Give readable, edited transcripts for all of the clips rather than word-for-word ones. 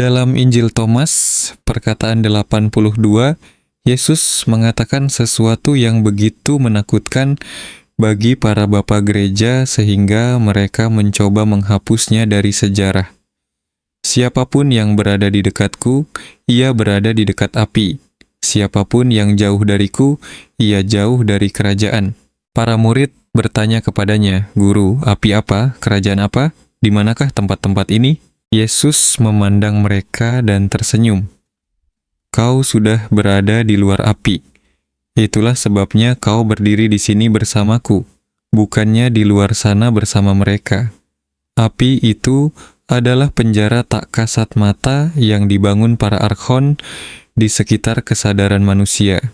Dalam Injil Thomas, perkataan 82, Yesus mengatakan sesuatu yang begitu menakutkan bagi para bapa gereja sehingga mereka mencoba menghapusnya dari sejarah. Siapapun yang berada di dekatku, ia berada di dekat api. Siapapun yang jauh dariku, ia jauh dari kerajaan. Para murid bertanya kepadanya, "Guru, api apa? Kerajaan apa? Di manakah tempat-tempat ini?" Yesus memandang mereka dan tersenyum. "Kau sudah berada di luar api. Itulah sebabnya kau berdiri di sini bersamaku, bukannya di luar sana bersama mereka." Api itu adalah penjara tak kasat mata yang dibangun para archon di sekitar kesadaran manusia.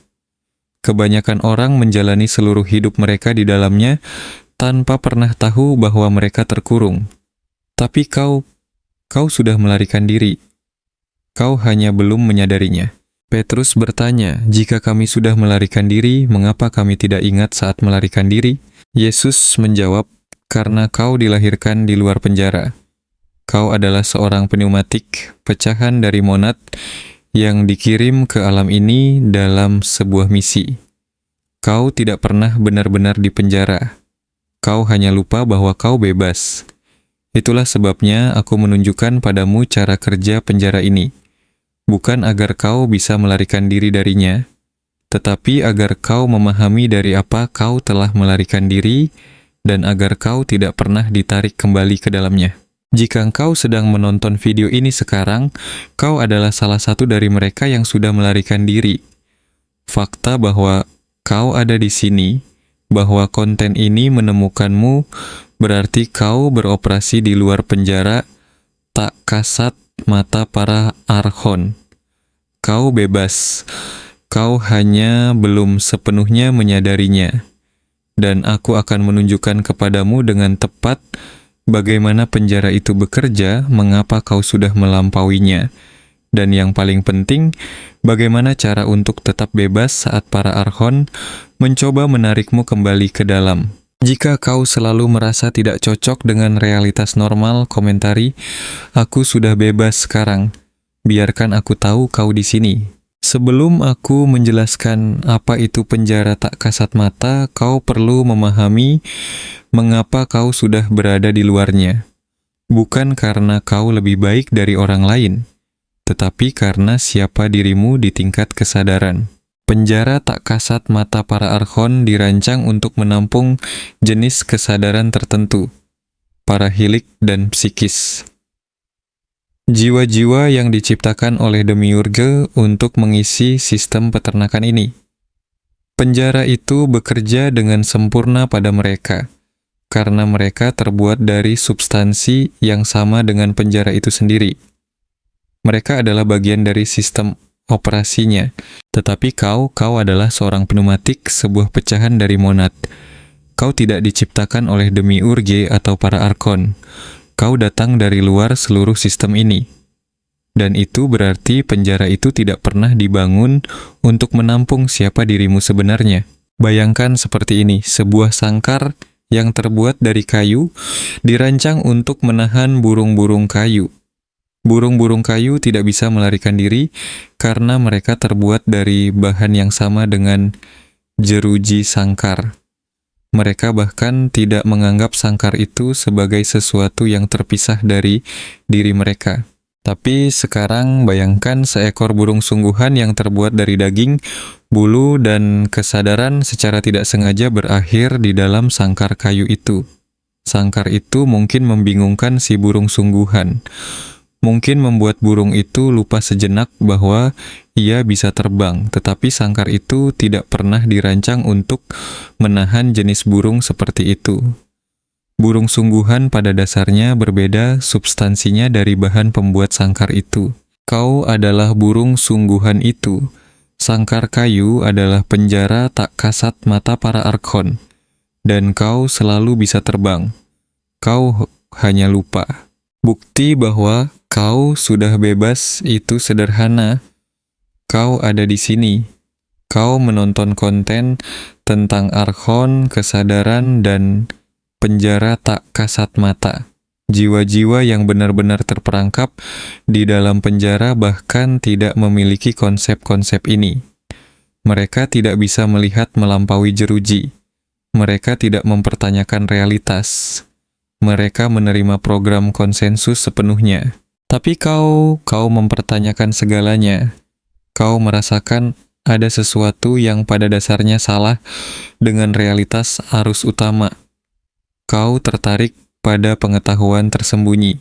Kebanyakan orang menjalani seluruh hidup mereka di dalamnya tanpa pernah tahu bahwa mereka terkurung. Tapi kau sudah melarikan diri. Kau hanya belum menyadarinya. Petrus bertanya, "Jika kami sudah melarikan diri, mengapa kami tidak ingat saat melarikan diri?" Yesus menjawab, "Karena kau dilahirkan di luar penjara. Kau adalah seorang pneumatik, pecahan dari monad yang dikirim ke alam ini dalam sebuah misi. Kau tidak pernah benar-benar di penjara. Kau hanya lupa bahwa kau bebas. Itulah sebabnya aku menunjukkan padamu cara kerja penjara ini, bukan agar kau bisa melarikan diri darinya, tetapi agar kau memahami dari apa kau telah melarikan diri, dan agar kau tidak pernah ditarik kembali ke dalamnya." Jika engkau sedang menonton video ini sekarang, kau adalah salah satu dari mereka yang sudah melarikan diri. Fakta bahwa kau ada di sini, bahwa konten ini menemukanmu, berarti kau beroperasi di luar penjara tak kasat mata para archon. Kau bebas. Kau hanya belum sepenuhnya menyadarinya. Dan aku akan menunjukkan kepadamu dengan tepat bagaimana penjara itu bekerja, mengapa kau sudah melampauinya, dan yang paling penting, bagaimana cara untuk tetap bebas saat para archon mencoba menarikmu kembali ke dalam. Jika kau selalu merasa tidak cocok dengan realitas normal, komentari, "Aku sudah bebas sekarang. Biarkan aku tahu kau di sini." Sebelum aku menjelaskan apa itu penjara tak kasat mata, kau perlu memahami mengapa kau sudah berada di luarnya. Bukan karena kau lebih baik dari orang lain, tetapi karena siapa dirimu di tingkat kesadaran. Penjara tak kasat mata para archon dirancang untuk menampung jenis kesadaran tertentu, parahilik dan psikis. Jiwa-jiwa yang diciptakan oleh demiurge untuk mengisi sistem peternakan ini. Penjara itu bekerja dengan sempurna pada mereka, karena mereka terbuat dari substansi yang sama dengan penjara itu sendiri. Mereka adalah bagian dari sistem operasinya, tetapi kau adalah seorang pneumatik, sebuah pecahan dari monad. Kau tidak diciptakan oleh demiurge atau para archon. Kau datang dari luar seluruh sistem ini. Dan itu berarti penjara itu tidak pernah dibangun untuk menampung siapa dirimu sebenarnya. Bayangkan seperti ini, sebuah sangkar yang terbuat dari kayu dirancang untuk menahan burung-burung kayu. Burung-burung kayu tidak bisa melarikan diri karena mereka terbuat dari bahan yang sama dengan jeruji sangkar. Mereka bahkan tidak menganggap sangkar itu sebagai sesuatu yang terpisah dari diri mereka. Tapi sekarang bayangkan seekor burung sungguhan yang terbuat dari daging, bulu, dan kesadaran secara tidak sengaja berakhir di dalam sangkar kayu itu. Sangkar itu mungkin membingungkan si burung sungguhan. Mungkin membuat burung itu lupa sejenak bahwa ia bisa terbang, tetapi sangkar itu tidak pernah dirancang untuk menahan jenis burung seperti itu. Burung sungguhan pada dasarnya berbeda substansinya dari bahan pembuat sangkar itu. Kau adalah burung sungguhan itu. Sangkar kayu adalah penjara tak kasat mata para archon. Dan kau selalu bisa terbang. Kau hanya lupa. Bukti bahwa kau sudah bebas itu sederhana. Kau ada di sini. Kau menonton konten tentang archon, kesadaran, dan penjara tak kasat mata. Jiwa-jiwa yang benar-benar terperangkap di dalam penjara bahkan tidak memiliki konsep-konsep ini. Mereka tidak bisa melihat melampaui jeruji. Mereka tidak mempertanyakan realitas. Mereka menerima program konsensus sepenuhnya. Tapi kau mempertanyakan segalanya. Kau merasakan ada sesuatu yang pada dasarnya salah dengan realitas arus utama. Kau tertarik pada pengetahuan tersembunyi.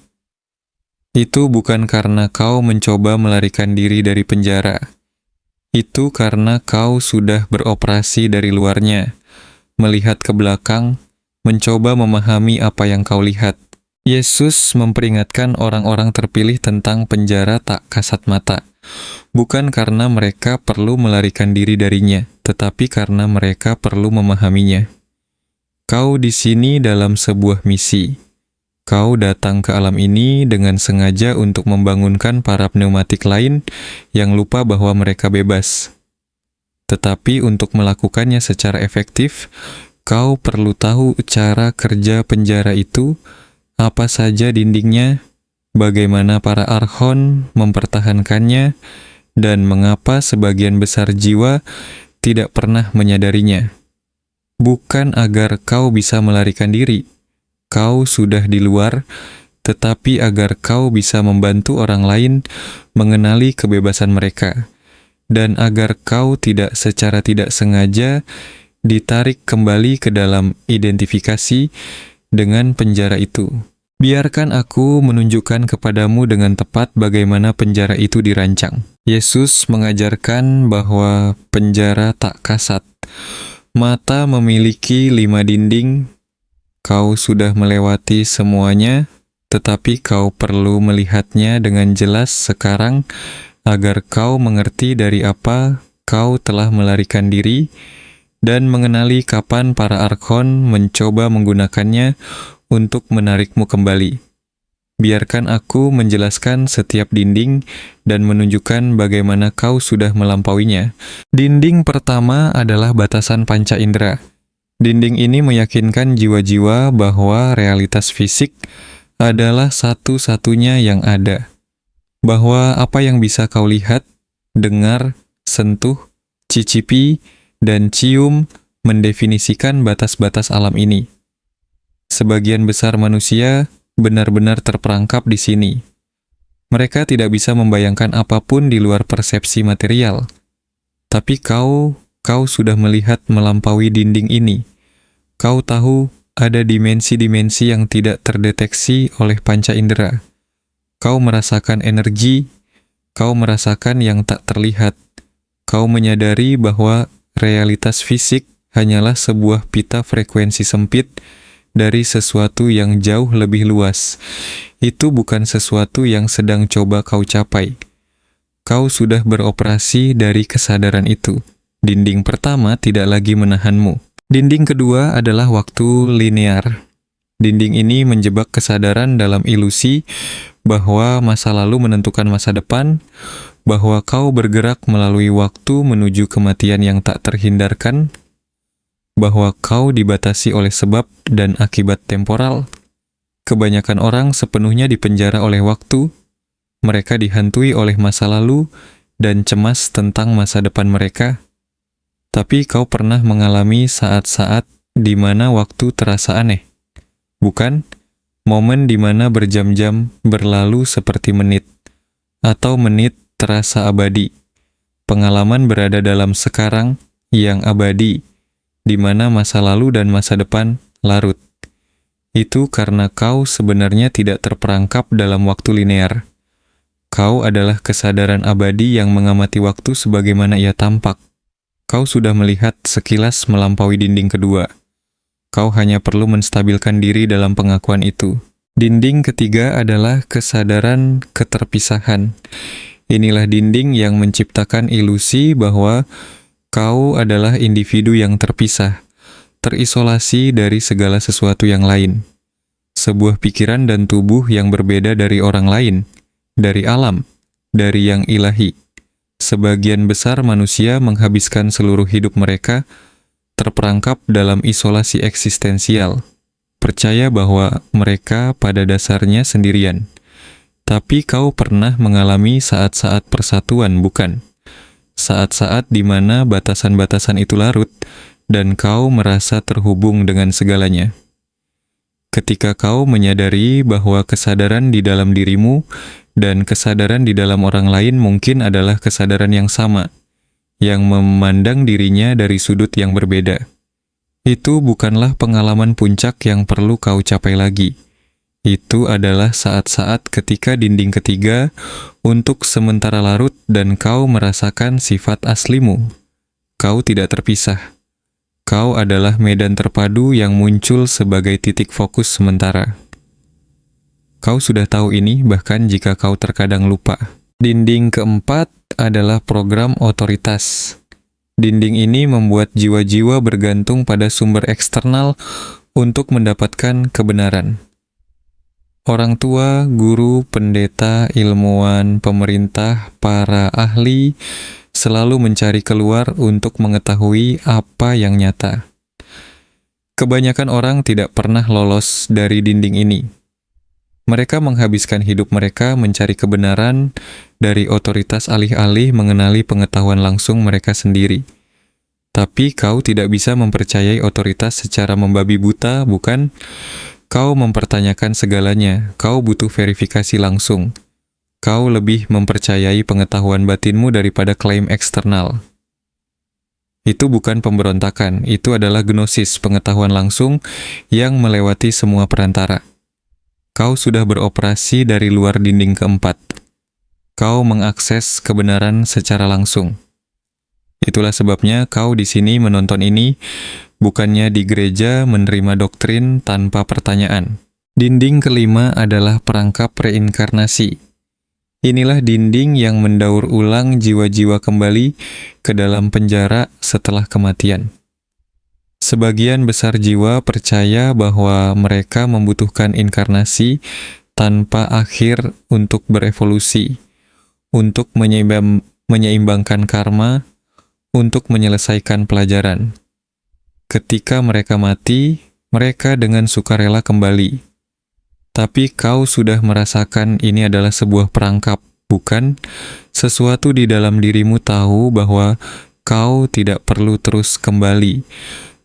Itu bukan karena kau mencoba melarikan diri dari penjara. Itu karena kau sudah beroperasi dari luarnya, melihat ke belakang, mencoba memahami apa yang kau lihat. Yesus memperingatkan orang-orang terpilih tentang penjara tak kasat mata, bukan karena mereka perlu melarikan diri darinya, tetapi karena mereka perlu memahaminya. Kau di sini dalam sebuah misi. Kau datang ke alam ini dengan sengaja untuk membangunkan para pneumatik lain yang lupa bahwa mereka bebas. Tetapi untuk melakukannya secara efektif, kau perlu tahu cara kerja penjara itu, apa saja dindingnya, bagaimana para archon mempertahankannya, dan mengapa sebagian besar jiwa tidak pernah menyadarinya. Bukan agar kau bisa melarikan diri, kau sudah di luar, tetapi agar kau bisa membantu orang lain mengenali kebebasan mereka, dan agar kau tidak secara tidak sengaja ditarik kembali ke dalam identifikasi dengan penjara itu. Biarkan aku menunjukkan kepadamu dengan tepat bagaimana penjara itu dirancang. Yesus mengajarkan bahwa penjara tak kasat. Mata memiliki 5 dinding. Kau sudah melewati semuanya, tetapi kau perlu melihatnya dengan jelas sekarang agar kau mengerti dari apa kau telah melarikan diri dan mengenali kapan para archon mencoba menggunakannya untuk menarikmu kembali. Biarkan aku menjelaskan setiap dinding dan menunjukkan bagaimana kau sudah melampauinya. Dinding pertama adalah batasan panca indera. Dinding ini meyakinkan jiwa-jiwa bahwa realitas fisik adalah satu-satunya yang ada. Bahwa apa yang bisa kau lihat, dengar, sentuh, cicipi, dan cium mendefinisikan batas-batas alam ini. Sebagian besar manusia benar-benar terperangkap di sini. Mereka tidak bisa membayangkan apapun di luar persepsi material. Tapi kau sudah melihat melampaui dinding ini. Kau tahu ada dimensi-dimensi yang tidak terdeteksi oleh panca indera. Kau merasakan energi, kau merasakan yang tak terlihat. Kau menyadari bahwa realitas fisik hanyalah sebuah pita frekuensi sempit dari sesuatu yang jauh lebih luas. Itu bukan sesuatu yang sedang coba kau capai. Kau sudah beroperasi dari kesadaran itu. Dinding pertama tidak lagi menahanmu. Dinding kedua adalah waktu linear. Dinding ini menjebak kesadaran dalam ilusi bahwa masa lalu menentukan masa depan, bahwa kau bergerak melalui waktu menuju kematian yang tak terhindarkan, bahwa kau dibatasi oleh sebab dan akibat temporal. Kebanyakan orang sepenuhnya dipenjara oleh waktu. Mereka dihantui oleh masa lalu dan cemas tentang masa depan mereka. Tapi kau pernah mengalami saat-saat di mana waktu terasa aneh, bukan? Momen di mana berjam-jam berlalu seperti menit, atau menit terasa abadi. Pengalaman berada dalam sekarang yang abadi, di mana masa lalu dan masa depan larut. Itu karena kau sebenarnya tidak terperangkap dalam waktu linear. Kau adalah kesadaran abadi yang mengamati waktu sebagaimana ia tampak. Kau sudah melihat sekilas melampaui dinding kedua. Kau hanya perlu menstabilkan diri dalam pengakuan itu. Dinding ketiga adalah kesadaran keterpisahan. Inilah dinding yang menciptakan ilusi bahwa kau adalah individu yang terpisah, terisolasi dari segala sesuatu yang lain. Sebuah pikiran dan tubuh yang berbeda dari orang lain, dari alam, dari yang ilahi. Sebagian besar manusia menghabiskan seluruh hidup mereka terperangkap dalam isolasi eksistensial. percaya bahwa mereka pada dasarnya sendirian. Tapi kau pernah mengalami saat-saat persatuan, bukan? Saat-saat di mana batasan-batasan itu larut, dan kau merasa terhubung dengan segalanya. Ketika kau menyadari bahwa kesadaran di dalam dirimu dan kesadaran di dalam orang lain mungkin adalah kesadaran yang sama, yang memandang dirinya dari sudut yang berbeda. Itu bukanlah pengalaman puncak yang perlu kau capai lagi. Itu adalah saat-saat ketika dinding ketiga untuk sementara larut dan kau merasakan sifat aslimu. Kau tidak terpisah. Kau adalah medan terpadu yang muncul sebagai titik fokus sementara. Kau sudah tahu ini bahkan jika kau terkadang lupa. Dinding keempat adalah program otoritas. Dinding ini membuat jiwa-jiwa bergantung pada sumber eksternal untuk mendapatkan kebenaran. Orang tua, guru, pendeta, ilmuwan, pemerintah, para ahli selalu mencari keluar untuk mengetahui apa yang nyata. Kebanyakan orang tidak pernah lolos dari dinding ini. Mereka menghabiskan hidup mereka mencari kebenaran dari otoritas alih-alih mengenali pengetahuan langsung mereka sendiri. Tapi kau tidak bisa mempercayai otoritas secara membabi buta, bukan? Kau mempertanyakan segalanya, kau butuh verifikasi langsung. Kau lebih mempercayai pengetahuan batinmu daripada klaim eksternal. Itu bukan pemberontakan, itu adalah gnosis, pengetahuan langsung yang melewati semua perantara. Kau sudah beroperasi dari luar dinding keempat. Kau mengakses kebenaran secara langsung. Itulah sebabnya kau di sini menonton ini, bukannya di gereja menerima doktrin tanpa pertanyaan. Dinding kelima adalah perangkap reinkarnasi. Inilah dinding yang mendaur ulang jiwa-jiwa kembali ke dalam penjara setelah kematian. Sebagian besar jiwa percaya bahwa mereka membutuhkan inkarnasi tanpa akhir untuk berevolusi, untuk menyeimbangkan karma, untuk menyelesaikan pelajaran. Ketika mereka mati, mereka dengan sukarela kembali. Tapi kau sudah merasakan ini adalah sebuah perangkap, bukan? Sesuatu di dalam dirimu tahu bahwa kau tidak perlu terus kembali,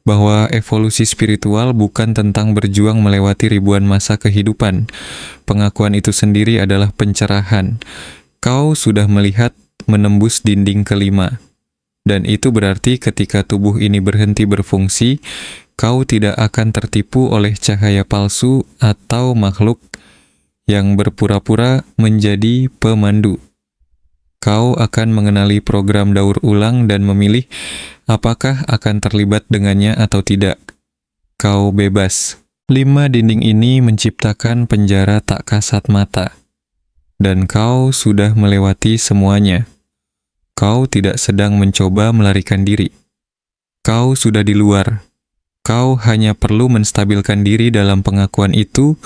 bahwa evolusi spiritual bukan tentang berjuang melewati ribuan masa kehidupan. Pengakuan itu sendiri adalah pencerahan. Kau sudah melihat menembus dinding kelima. Dan itu berarti ketika tubuh ini berhenti berfungsi, kau tidak akan tertipu oleh cahaya palsu atau makhluk yang berpura-pura menjadi pemandu. Kau akan mengenali program daur ulang dan memilih apakah akan terlibat dengannya atau tidak. Kau bebas. 5 dinding ini menciptakan penjara tak kasat mata. Dan kau sudah melewati semuanya. Kau tidak sedang mencoba melarikan diri. Kau sudah di luar. Kau hanya perlu menstabilkan diri dalam pengakuan itu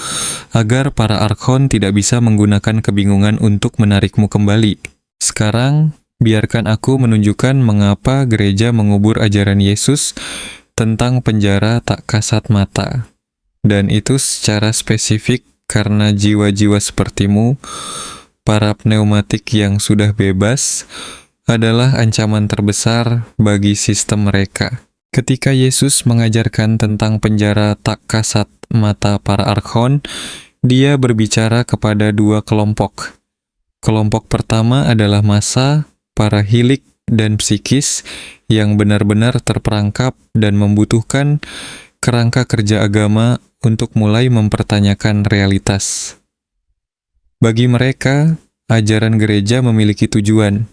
agar para archon tidak bisa menggunakan kebingungan untuk menarikmu kembali. Sekarang, biarkan aku menunjukkan mengapa gereja mengubur ajaran Yesus tentang penjara tak kasat mata. Dan itu secara spesifik karena jiwa-jiwa sepertimu, para pneumatik yang sudah bebas, adalah ancaman terbesar bagi sistem mereka. Ketika Yesus mengajarkan tentang penjara tak kasat mata para archon, dia berbicara kepada 2 kelompok. Kelompok pertama adalah massa, para hilik dan psikis yang benar-benar terperangkap dan membutuhkan kerangka kerja agama untuk mulai mempertanyakan realitas. Bagi mereka, ajaran gereja memiliki tujuan.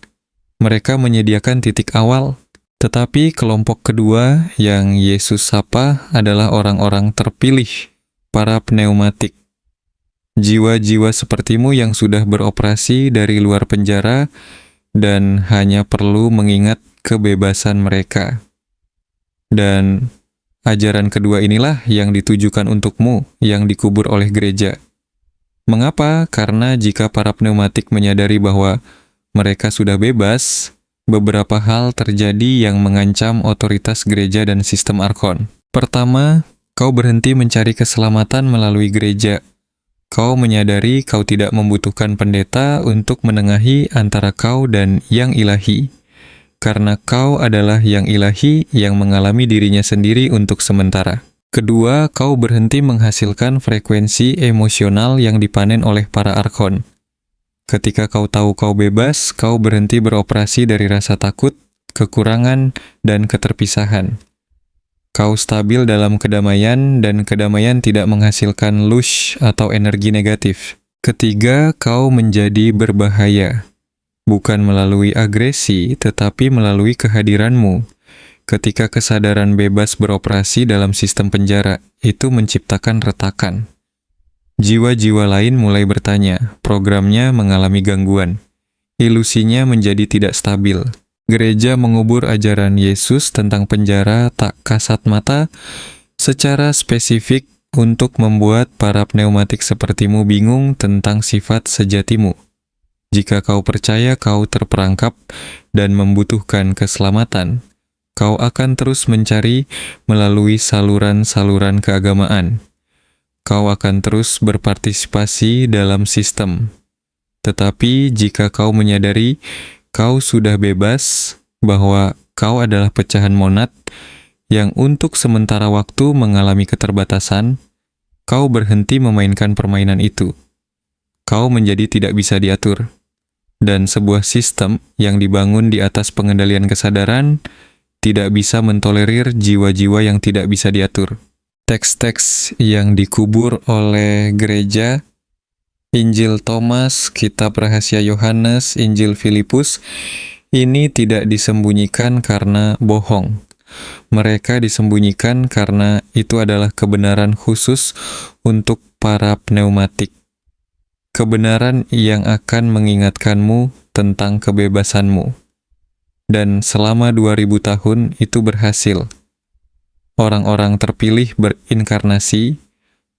Mereka menyediakan titik awal, tetapi kelompok kedua yang Yesus sapa adalah orang-orang terpilih, para pneumatik. Jiwa-jiwa sepertimu yang sudah beroperasi dari luar penjara dan hanya perlu mengingat kebebasan mereka. Dan ajaran kedua inilah yang ditujukan untukmu, yang dikubur oleh gereja. Mengapa? Karena jika para pneumatik menyadari bahwa mereka sudah bebas, beberapa hal terjadi yang mengancam otoritas gereja dan sistem archon. Pertama, Kau berhenti mencari keselamatan melalui gereja. Kau menyadari kau tidak membutuhkan pendeta untuk menengahi antara kau dan yang ilahi. Karena kau adalah yang ilahi yang mengalami dirinya sendiri untuk sementara. Kedua, kau berhenti menghasilkan frekuensi emosional yang dipanen oleh para archon. Ketika kau tahu kau bebas, kau berhenti beroperasi dari rasa takut, kekurangan, dan keterpisahan. Kau stabil dalam kedamaian, dan kedamaian tidak menghasilkan lush atau energi negatif. Ketiga, kau menjadi berbahaya. Bukan melalui agresi, tetapi melalui kehadiranmu. Ketika kesadaran bebas beroperasi dalam sistem penjara, itu menciptakan retakan. Jiwa-jiwa lain mulai bertanya, programnya mengalami gangguan. Ilusinya menjadi tidak stabil. Gereja mengubur ajaran Yesus tentang penjara tak kasat mata secara spesifik untuk membuat para pneumatik sepertimu bingung tentang sifat sejatimu. Jika kau percaya kau terperangkap dan membutuhkan keselamatan, kau akan terus mencari melalui saluran-saluran keagamaan. Kau akan terus berpartisipasi dalam sistem. Tetapi jika kau menyadari kau sudah bebas, bahwa kau adalah pecahan monad yang untuk sementara waktu mengalami keterbatasan, kau berhenti memainkan permainan itu. Kau menjadi tidak bisa diatur. Dan sebuah sistem yang dibangun di atas pengendalian kesadaran tidak bisa mentolerir jiwa-jiwa yang tidak bisa diatur. Teks-teks yang dikubur oleh gereja, Injil Thomas, Kitab Rahasia Yohanes, Injil Filipus, ini tidak disembunyikan karena bohong. Mereka disembunyikan karena itu adalah kebenaran khusus untuk para pneumatik. Kebenaran yang akan mengingatkanmu tentang kebebasanmu. Dan selama 2000 tahun itu berhasil. Orang-orang terpilih berinkarnasi,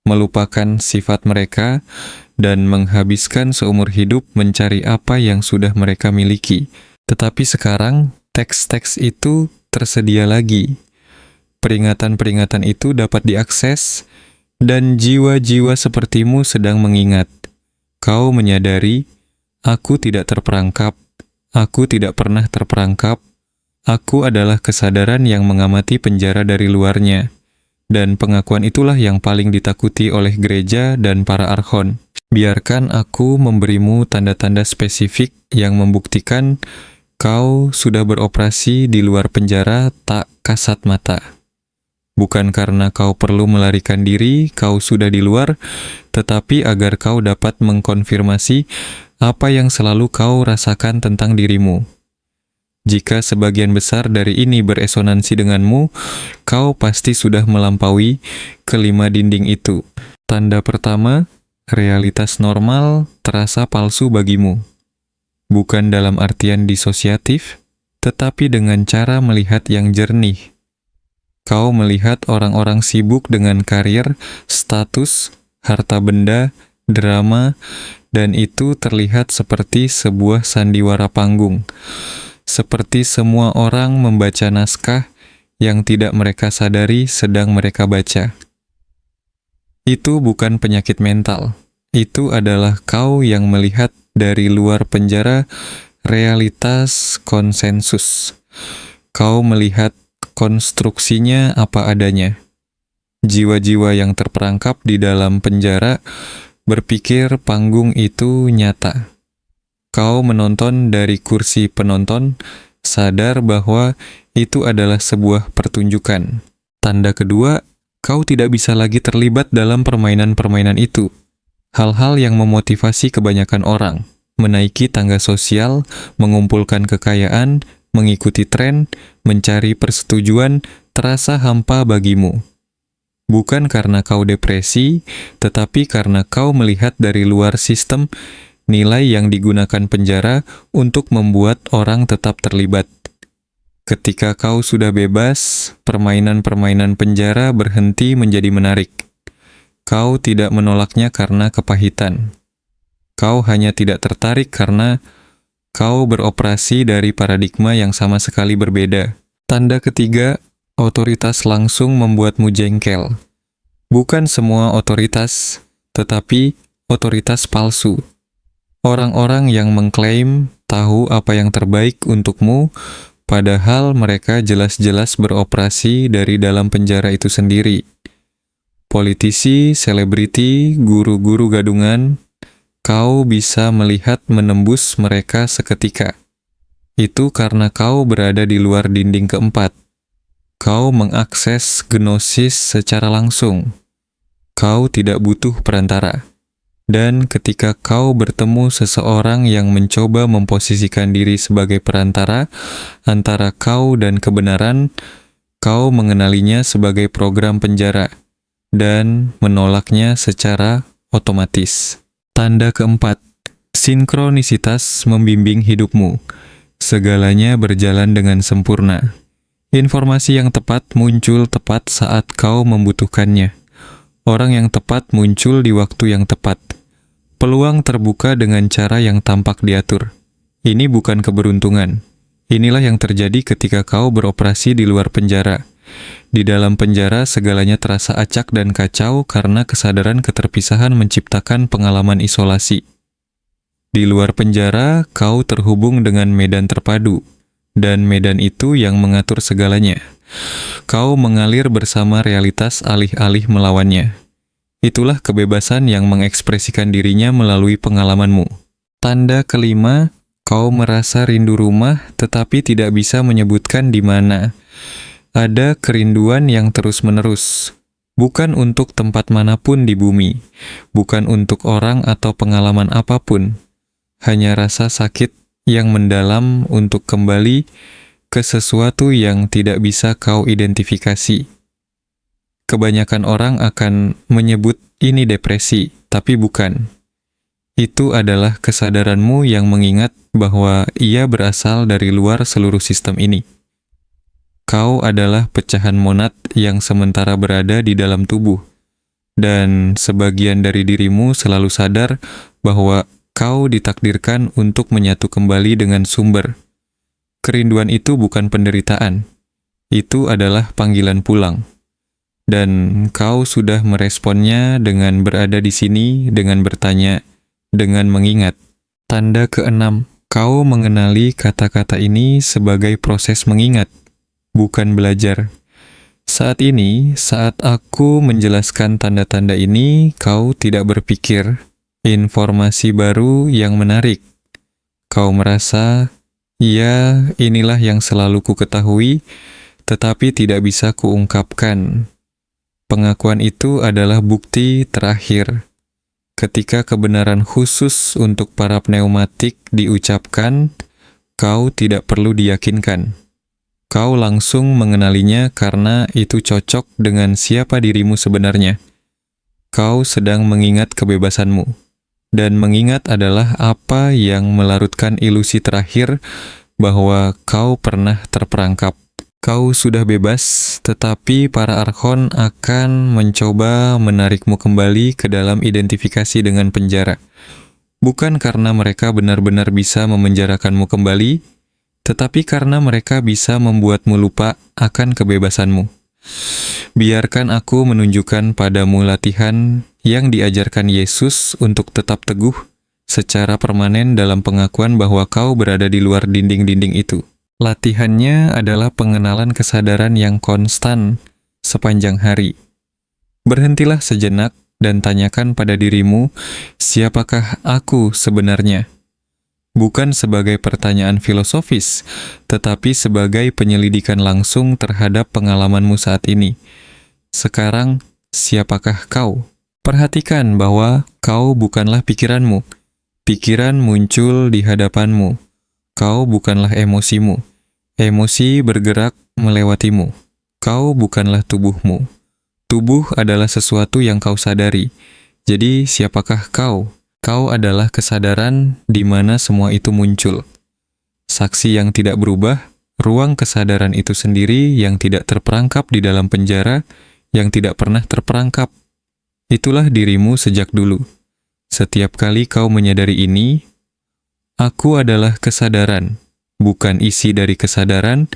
melupakan sifat mereka, dan menghabiskan seumur hidup mencari apa yang sudah mereka miliki. Tetapi sekarang, teks-teks itu tersedia lagi. Peringatan-peringatan itu dapat diakses, dan jiwa-jiwa sepertimu sedang mengingat. Kau menyadari, aku tidak terperangkap, aku tidak pernah terperangkap, aku adalah kesadaran yang mengamati penjara dari luarnya, dan pengakuan itulah yang paling ditakuti oleh gereja dan para archon. Biarkan aku memberimu tanda-tanda spesifik yang membuktikan kau sudah beroperasi di luar penjara tak kasat mata. Bukan karena kau perlu melarikan diri, kau sudah di luar, tetapi agar kau dapat mengkonfirmasi apa yang selalu kau rasakan tentang dirimu. Jika sebagian besar dari ini beresonansi denganmu, kau pasti sudah melampaui kelima dinding itu. Tanda pertama, realitas normal terasa palsu bagimu. Bukan dalam artian disosiatif, tetapi dengan cara melihat yang jernih. Kau melihat orang-orang sibuk dengan karir, status, harta benda, drama, dan itu terlihat seperti sebuah sandiwara panggung. Seperti semua orang membaca naskah yang tidak mereka sadari sedang mereka baca. Itu bukan penyakit mental. Itu adalah kau yang melihat dari luar penjara realitas konsensus. Kau melihat konstruksinya apa adanya. Jiwa-jiwa yang terperangkap di dalam penjara berpikir panggung itu nyata. Kau menonton dari kursi penonton, sadar bahwa itu adalah sebuah pertunjukan. Tanda kedua, kau tidak bisa lagi terlibat dalam permainan-permainan itu. Hal-hal yang memotivasi kebanyakan orang, menaiki tangga sosial, mengumpulkan kekayaan, mengikuti tren, mencari persetujuan, terasa hampa bagimu. Bukan karena kau depresi, tetapi karena kau melihat dari luar sistem nilai yang digunakan penjara untuk membuat orang tetap terlibat. Ketika kau sudah bebas, permainan-permainan penjara berhenti menjadi menarik. Kau tidak menolaknya karena kepahitan. Kau hanya tidak tertarik karena kau beroperasi dari paradigma yang sama sekali berbeda. Tanda ketiga, otoritas langsung membuatmu jengkel. Bukan semua otoritas, tetapi otoritas palsu. Orang-orang yang mengklaim tahu apa yang terbaik untukmu, padahal mereka jelas-jelas beroperasi dari dalam penjara itu sendiri. Politisi, selebriti, guru-guru gadungan, kau bisa melihat menembus mereka seketika. Itu karena kau berada di luar dinding keempat. Kau mengakses gnosis secara langsung. Kau tidak butuh perantara. Dan ketika kau bertemu seseorang yang mencoba memposisikan diri sebagai perantara antara kau dan kebenaran, kau mengenalinya sebagai program penjara dan menolaknya secara otomatis. Tanda keempat, sinkronisitas membimbing hidupmu. Segalanya berjalan dengan sempurna. Informasi yang tepat muncul tepat saat kau membutuhkannya. Orang yang tepat muncul di waktu yang tepat. Peluang terbuka dengan cara yang tampak diatur. Ini bukan keberuntungan. Inilah yang terjadi ketika kau beroperasi di luar penjara. Di dalam penjara, segalanya terasa acak dan kacau karena kesadaran keterpisahan menciptakan pengalaman isolasi. Di luar penjara, kau terhubung dengan medan terpadu, dan medan itu yang mengatur segalanya. Kau mengalir bersama realitas alih-alih melawannya. Itulah kebebasan yang mengekspresikan dirinya melalui pengalamanmu. Tanda kelima, kau merasa rindu rumah tetapi tidak bisa menyebutkan di mana. Ada kerinduan yang terus-menerus, bukan untuk tempat manapun di bumi, bukan untuk orang atau pengalaman apapun, hanya rasa sakit yang mendalam untuk kembali ke sesuatu yang tidak bisa kau identifikasi. Kebanyakan orang akan menyebut ini depresi, tapi bukan. Itu adalah kesadaranmu yang mengingat bahwa ia berasal dari luar seluruh sistem ini. Kau adalah pecahan monad yang sementara berada di dalam tubuh, dan sebagian dari dirimu selalu sadar bahwa kau ditakdirkan untuk menyatu kembali dengan sumber. Kerinduan itu bukan penderitaan, itu adalah panggilan pulang. Dan kau sudah meresponnya dengan berada di sini, dengan bertanya, dengan mengingat. Tanda keenam, kau mengenali kata-kata ini sebagai proses mengingat, bukan belajar. Saat ini, saat aku menjelaskan tanda-tanda ini, kau tidak berpikir informasi baru yang menarik. Kau merasa, ya, inilah yang selalu ku ketahui, tetapi tidak bisa kuungkapkan. Pengakuan itu adalah bukti terakhir. Ketika kebenaran khusus untuk para pneumatik diucapkan, kau tidak perlu diyakinkan. Kau langsung mengenalinya karena itu cocok dengan siapa dirimu sebenarnya. Kau sedang mengingat kebebasanmu. Dan mengingat adalah apa yang melarutkan ilusi terakhir bahwa kau pernah terperangkap. Kau sudah bebas, tetapi para archon akan mencoba menarikmu kembali ke dalam identifikasi dengan penjara. Bukan karena mereka benar-benar bisa memenjarakanmu kembali, tetapi karena mereka bisa membuatmu lupa akan kebebasanmu. Biarkan aku menunjukkan padamu latihan yang diajarkan Yesus untuk tetap teguh secara permanen dalam pengakuan bahwa kau berada di luar dinding-dinding itu. Latihannya adalah pengenalan kesadaran yang konstan sepanjang hari. Berhentilah sejenak dan tanyakan pada dirimu, siapakah aku sebenarnya? Bukan sebagai pertanyaan filosofis, tetapi sebagai penyelidikan langsung terhadap pengalamanmu saat ini. Sekarang, siapakah kau? Perhatikan bahwa kau bukanlah pikiranmu. Pikiran muncul di hadapanmu. Kau bukanlah emosimu. Emosi bergerak melewatimu. Kau bukanlah tubuhmu. Tubuh adalah sesuatu yang kau sadari. Jadi, siapakah kau? Kau adalah kesadaran di mana semua itu muncul. Saksi yang tidak berubah, ruang kesadaran itu sendiri yang tidak terperangkap di dalam penjara, yang tidak pernah terperangkap. Itulah dirimu sejak dulu. Setiap kali kau menyadari ini, aku adalah kesadaran, bukan isi dari kesadaran,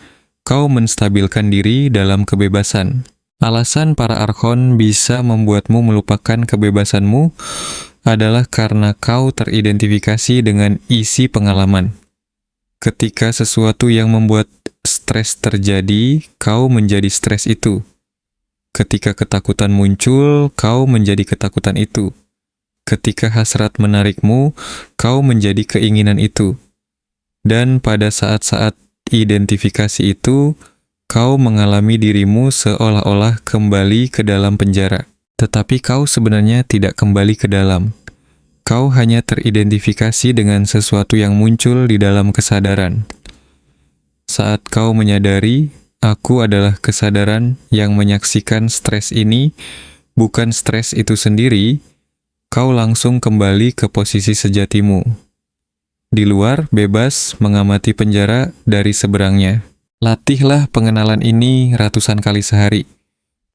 kau menstabilkan diri dalam kebebasan. Alasan para archon bisa membuatmu melupakan kebebasanmu adalah karena kau teridentifikasi dengan isi pengalaman. Ketika sesuatu yang membuat stres terjadi, kau menjadi stres itu. Ketika ketakutan muncul, kau menjadi ketakutan itu. Ketika hasrat menarikmu, kau menjadi keinginan itu. Dan pada saat-saat identifikasi itu, kau mengalami dirimu seolah-olah kembali ke dalam penjara. Tetapi kau sebenarnya tidak kembali ke dalam. Kau hanya teridentifikasi dengan sesuatu yang muncul di dalam kesadaran. Saat kau menyadari, aku adalah kesadaran yang menyaksikan stres ini, bukan stres itu sendiri, kau langsung kembali ke posisi sejatimu. Di luar, bebas mengamati penjara dari seberangnya. Latihlah pengenalan ini ratusan kali sehari.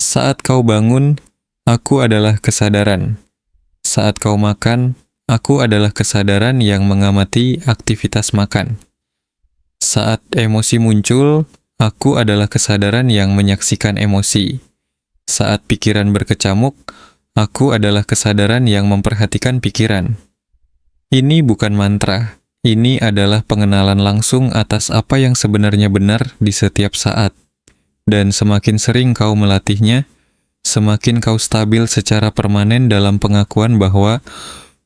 Saat kau bangun, aku adalah kesadaran. Saat kau makan, aku adalah kesadaran yang mengamati aktivitas makan. Saat emosi muncul, aku adalah kesadaran yang menyaksikan emosi. Saat pikiran berkecamuk, aku adalah kesadaran yang memperhatikan pikiran. Ini bukan mantra. Ini adalah pengenalan langsung atas apa yang sebenarnya benar di setiap saat. Dan semakin sering kau melatihnya, semakin kau stabil secara permanen dalam pengakuan bahwa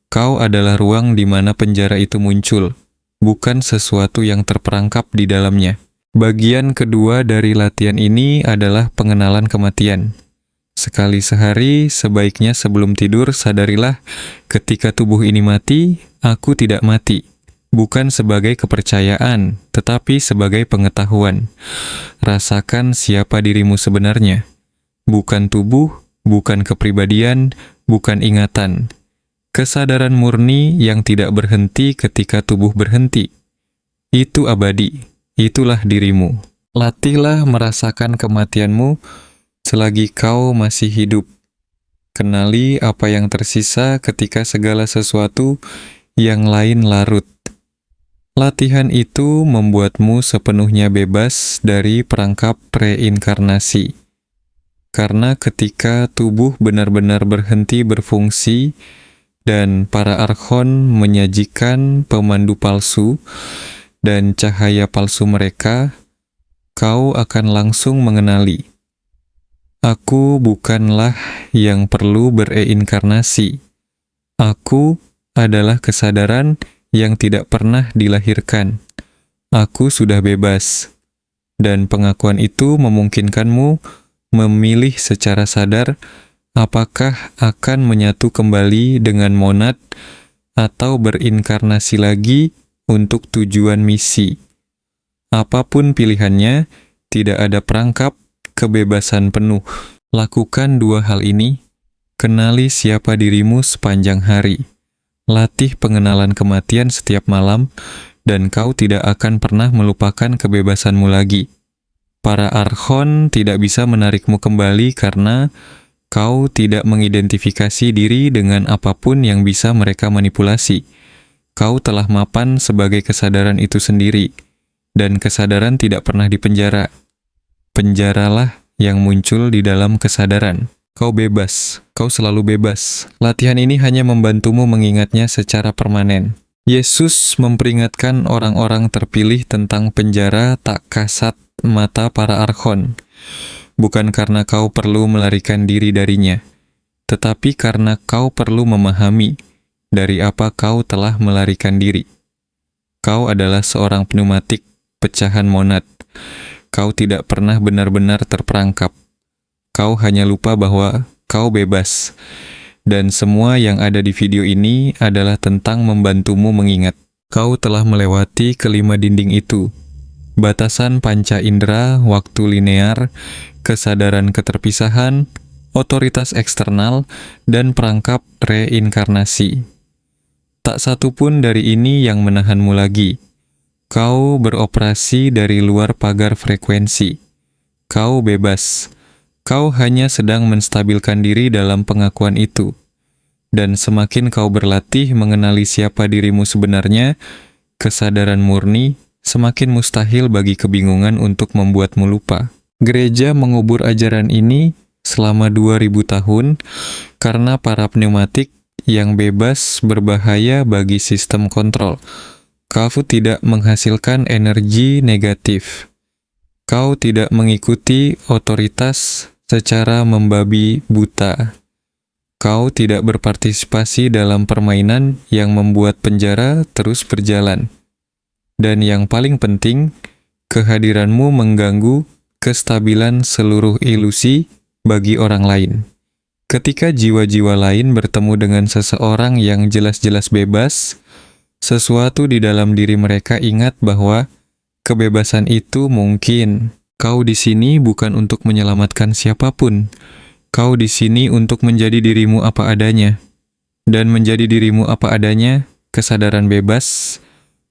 kau adalah ruang di mana penjara itu muncul, bukan sesuatu yang terperangkap di dalamnya. Bagian kedua dari latihan ini adalah pengenalan kematian. Sekali sehari, sebaiknya sebelum tidur, sadarilah ketika tubuh ini mati, aku tidak mati. Bukan sebagai kepercayaan, tetapi sebagai pengetahuan. Rasakan siapa dirimu sebenarnya. Bukan tubuh, bukan kepribadian, bukan ingatan. Kesadaran murni yang tidak berhenti ketika tubuh berhenti. Itu abadi, itulah dirimu. Latihlah merasakan kematianmu selagi kau masih hidup. Kenali apa yang tersisa ketika segala sesuatu yang lain larut. Latihan itu membuatmu sepenuhnya bebas dari perangkap reinkarnasi. Karena ketika tubuh benar-benar berhenti berfungsi dan para archon menyajikan pemandu palsu dan cahaya palsu mereka, kau akan langsung mengenali. Aku bukanlah yang perlu bereinkarnasi. Aku adalah kesadaran yang tidak pernah dilahirkan. Aku sudah bebas. Dan pengakuan itu memungkinkanmu memilih secara sadar apakah akan menyatu kembali dengan monad atau berinkarnasi lagi untuk tujuan misi. Apapun pilihannya, tidak ada perangkap, kebebasan penuh. Lakukan dua hal ini. Kenali siapa dirimu sepanjang hari. Latih pengenalan kematian setiap malam, dan kau tidak akan pernah melupakan kebebasanmu lagi. Para archon tidak bisa menarikmu kembali karena kau tidak mengidentifikasi diri dengan apapun yang bisa mereka manipulasi. Kau telah mapan sebagai kesadaran itu sendiri, dan kesadaran tidak pernah dipenjara. Penjaralah yang muncul di dalam kesadaran. Kau bebas, kau selalu bebas. Latihan ini hanya membantumu mengingatnya secara permanen. Yesus memperingatkan orang-orang terpilih tentang penjara tak kasat mata para archon. Bukan karena kau perlu melarikan diri darinya, tetapi karena kau perlu memahami dari apa kau telah melarikan diri. Kau adalah seorang pneumatik, pecahan monad. Kau tidak pernah benar-benar terperangkap. Kau hanya lupa bahwa kau bebas. Dan semua yang ada di video ini adalah tentang membantumu mengingat. Kau telah melewati kelima dinding itu. Batasan panca indera, waktu linear, kesadaran keterpisahan, otoritas eksternal, dan perangkap reinkarnasi. Tak satu pun dari ini yang menahanmu lagi. Kau beroperasi dari luar pagar frekuensi. Kau bebas. Kau hanya sedang menstabilkan diri dalam pengakuan itu. Dan semakin kau berlatih mengenali siapa dirimu sebenarnya, kesadaran murni, semakin mustahil bagi kebingungan untuk membuatmu lupa. Gereja mengubur ajaran ini selama 2000 tahun karena para pneumatik yang bebas berbahaya bagi sistem kontrol. Kau tidak menghasilkan energi negatif. Kau tidak mengikuti otoritas secara membabi buta. Kau tidak berpartisipasi dalam permainan yang membuat penjara terus berjalan. Dan yang paling penting, kehadiranmu mengganggu kestabilan seluruh ilusi bagi orang lain. Ketika jiwa-jiwa lain bertemu dengan seseorang yang jelas-jelas bebas, sesuatu di dalam diri mereka ingat bahwa kebebasan itu mungkin. Kau di sini bukan untuk menyelamatkan siapapun. Kau di sini untuk menjadi dirimu apa adanya. Dan menjadi dirimu apa adanya, kesadaran bebas,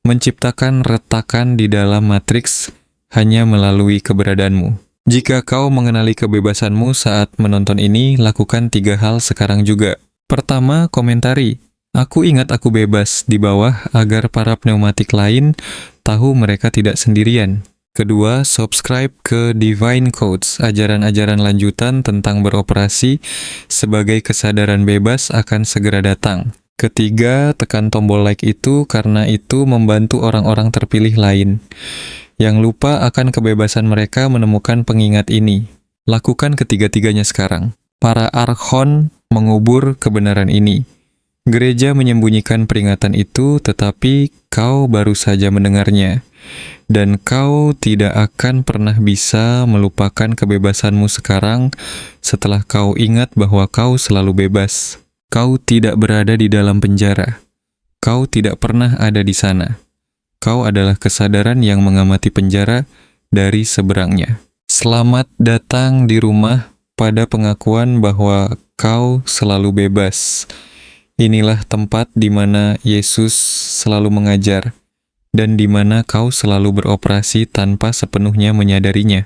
menciptakan retakan di dalam matriks hanya melalui keberadaanmu. Jika kau mengenali kebebasanmu saat menonton ini, lakukan 3 hal sekarang juga. Pertama, komentari. Aku ingat aku bebas di bawah agar para pneumatik lain tahu mereka tidak sendirian. Kedua, subscribe ke Divine Codes, ajaran-ajaran lanjutan tentang beroperasi sebagai kesadaran bebas akan segera datang. Ketiga, tekan tombol like itu karena itu membantu orang-orang terpilih lain yang lupa akan kebebasan mereka menemukan pengingat ini. Lakukan ketiga-tiganya sekarang. Para archon mengubur kebenaran ini. Gereja menyembunyikan peringatan itu, tetapi kau baru saja mendengarnya. Dan kau tidak akan pernah bisa melupakan kebebasanmu sekarang setelah kau ingat bahwa kau selalu bebas. Kau tidak berada di dalam penjara. Kau tidak pernah ada di sana. Kau adalah kesadaran yang mengamati penjara dari seberangnya. Selamat datang di rumah pada pengakuan bahwa kau selalu bebas. Inilah tempat di mana Yesus selalu mengajar, dan di mana kau selalu beroperasi tanpa sepenuhnya menyadarinya.